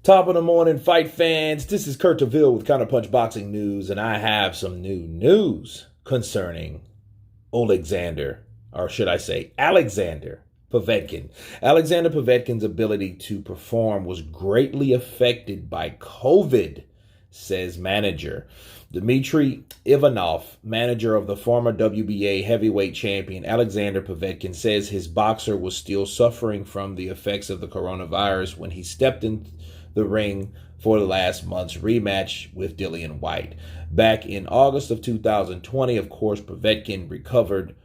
Top of the morning, fight fans. This is Kurt DeVille with Counterpunch Boxing News, and I have some new news concerning Alexander Povetkin. Alexander Povetkin's ability to perform was greatly affected by COVID, says manager. Dmitry Ivanov, manager of the former WBA heavyweight champion Alexander Povetkin, says his boxer was still suffering from the effects of the coronavirus when he stepped in the ring for last month's rematch with Dillian Whyte. Back in August of 2020, of course, Povetkin recovered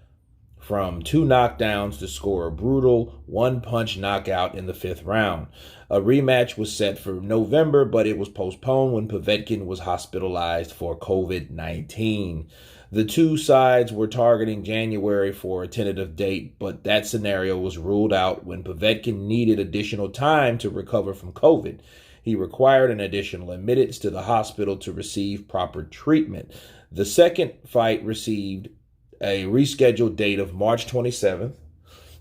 from 2 knockdowns to score a brutal one-punch knockout in the 5th round. A rematch was set for November, but it was postponed when Povetkin was hospitalized for COVID-19. The two sides were targeting January for a tentative date, but that scenario was ruled out when Povetkin needed additional time to recover from COVID. He required an additional admittance to the hospital to receive proper treatment. The second fight received a rescheduled date of March 27th.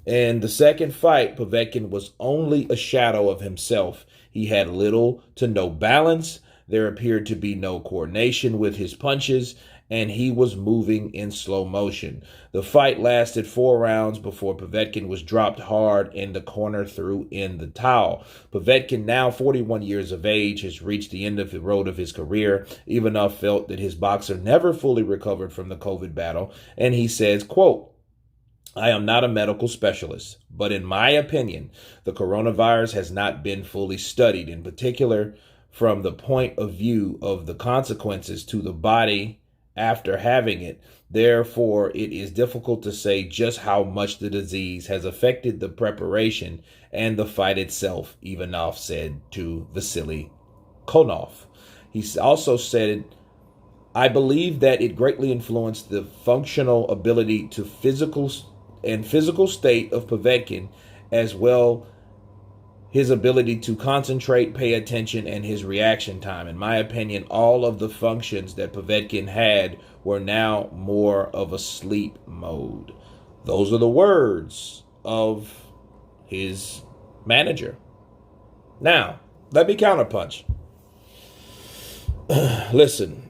In the second fight, Povetkin was only a shadow of himself. He had little to no balance. There appeared to be no coordination with his punches, and he was moving in slow motion. The fight lasted 4 rounds before Povetkin was dropped hard and the corner threw in the towel. Povetkin, now 41 years of age, has reached the end of the road of his career. Ivanov felt that his boxer never fully recovered from the COVID battle, and he says, quote, "I am not a medical specialist, but in my opinion, the coronavirus has not been fully studied, in particular from the point of view of the consequences to the body after having it. Therefore, it is difficult to say just how much the disease has affected the preparation and the fight itself," Ivanov said to Vasily Konov. He also said, "I believe that it greatly influenced the functional ability to physical state of Povetkin, as well his ability to concentrate, pay attention, and his reaction time. In my opinion, all of the functions that Povetkin had were now more of a sleep mode." Those are the words of his manager. Now, let me counterpunch. Listen,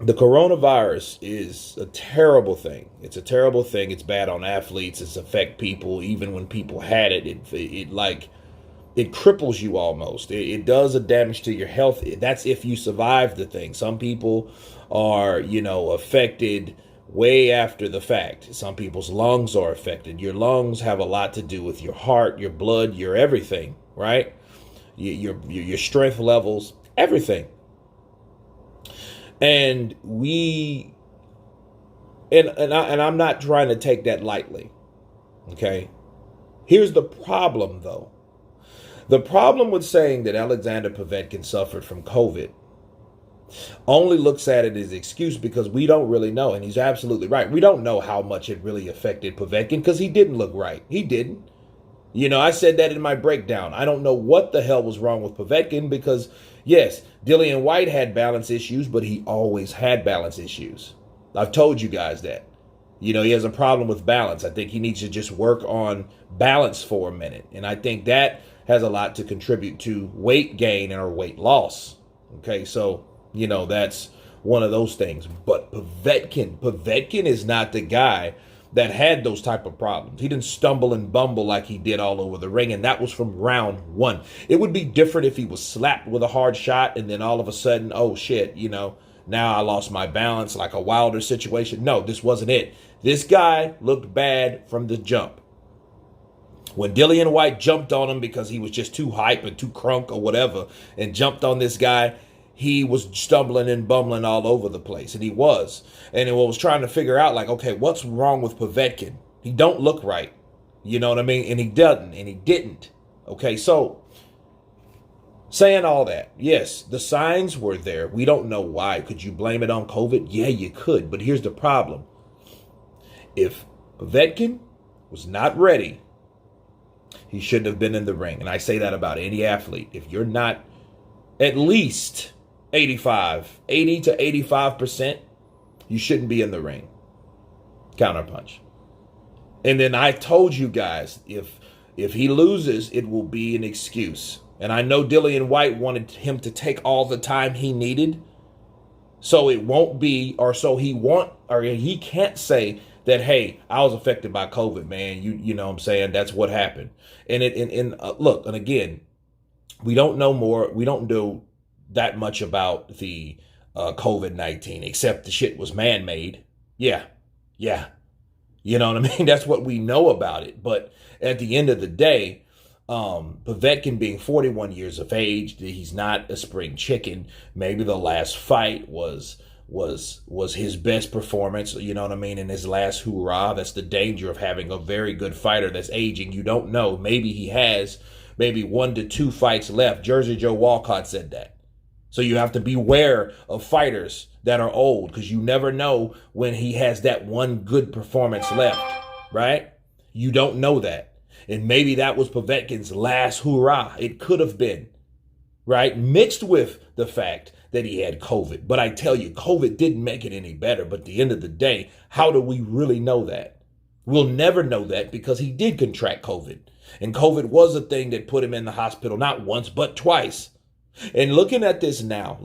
the coronavirus is a terrible thing. It's a terrible thing. It's bad on athletes. It's affect people. Even when people had it, it cripples you almost. It does a damage to your health. That's if you survive the thing. Some people are, affected way after the fact. Some people's lungs are affected. Your lungs have a lot to do with your heart, your blood, your everything, right? Your strength levels, everything. And I'm not trying to take that lightly, okay? Here's the problem, though. The problem with saying that Alexander Povetkin suffered from COVID only looks at it as an excuse because we don't really know, and he's absolutely right. We don't know how much it really affected Povetkin because he didn't look right. He didn't. I said that in my breakdown. I don't know what the hell was wrong with Povetkin because, yes, Dillian Whyte had balance issues, but he always had balance issues. I've told you guys that. He has a problem with balance. I think he needs to just work on balance for a minute. And I think that has a lot to contribute to weight gain or weight loss. Okay, so, that's one of those things. But Povetkin is not the guy that had those type of problems. He didn't stumble and bumble like he did all over the ring, and that was from round 1. It would be different if he was slapped with a hard shot and then all of a sudden, oh shit, now I lost my balance, like a Wilder situation. No, this wasn't it. This guy looked bad from the jump. When Dillian Whyte jumped on him because he was just too hype and too crunk or whatever and jumped on this guy, he was stumbling and bumbling all over the place, and he was. And I was trying to figure out, okay, what's wrong with Povetkin? He don't look right. You know what I mean? And he doesn't, and he didn't. Okay, so saying all that, yes, the signs were there. We don't know why. Could you blame it on COVID? Yeah, you could, but here's the problem. If Povetkin was not ready, he shouldn't have been in the ring. And I say that about any athlete. If you're not at least 80 to 85%, you shouldn't be in the ring. Counterpunch. And then I told you guys, if he loses, it will be an excuse. And I know Dillian Whyte wanted him to take all the time he needed. So it won't be, or so he can't say that, hey, I was affected by COVID, man. You know what I'm saying? That's what happened. Look, and again, we don't know more. We don't know that much about the COVID-19, except the shit was man-made. Yeah. You know what I mean? That's what we know about it. But at the end of the day, Povetkin being 41 years of age, he's not a spring chicken. Maybe the last fight was his best performance, you know what I mean, in his last hoorah. That's the danger of having a very good fighter that's aging. You don't know. Maybe he has 1 to 2 fights left. Jersey Joe Walcott said that. So you have to beware of fighters that are old, because you never know when he has that one good performance left, right? You don't know that. And maybe that was Povetkin's last hoorah. It could have been, right? Mixed with the fact that he had COVID. But I tell you, COVID didn't make it any better. But at the end of the day, how do we really know that? We'll never know that, because he did contract COVID. And COVID was a thing that put him in the hospital, not once, but twice. And looking at this now,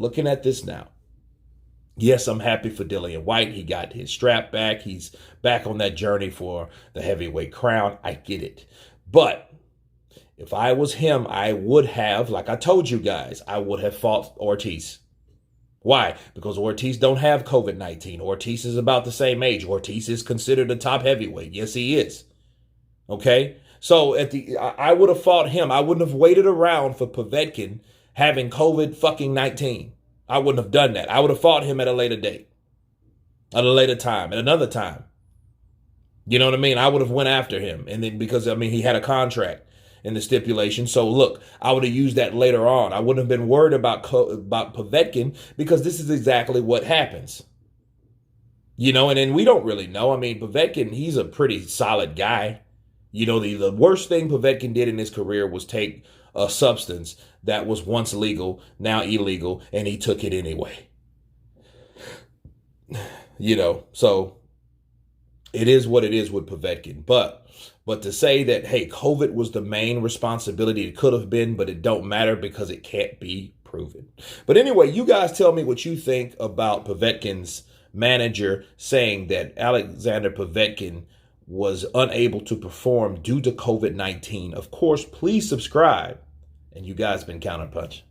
yes, I'm happy for Dillian Whyte. He got his strap back. He's back on that journey for the heavyweight crown. I get it. But if I was him, I would have, like I told you guys, I would have fought Ortiz. Why? Because Ortiz don't have COVID-19. Ortiz is about the same age. Ortiz is considered a top heavyweight. Yes, he is. Okay? So I would have fought him. I wouldn't have waited around for Povetkin having COVID-19. I wouldn't have done that. I would have fought him at a later date, at a later time, at another time. You know what I mean? I would have went after him. And then because, he had a contract in the stipulation. So look, I would have used that later on. I wouldn't have been worried about Povetkin, because this is exactly what happens. You know, and then we don't really know. Povetkin, he's a pretty solid guy. You know, the worst thing Povetkin did in his career was take a substance that was once legal, now illegal, and he took it anyway. You know, so it is what it is with Povetkin. But to say that, hey, COVID was the main responsibility, it could have been, but it don't matter because it can't be proven. But anyway, you guys tell me what you think about Povetkin's manager saying that Alexander Povetkin was unable to perform due to COVID-19. Of course, please subscribe. And you guys been Counterpunch.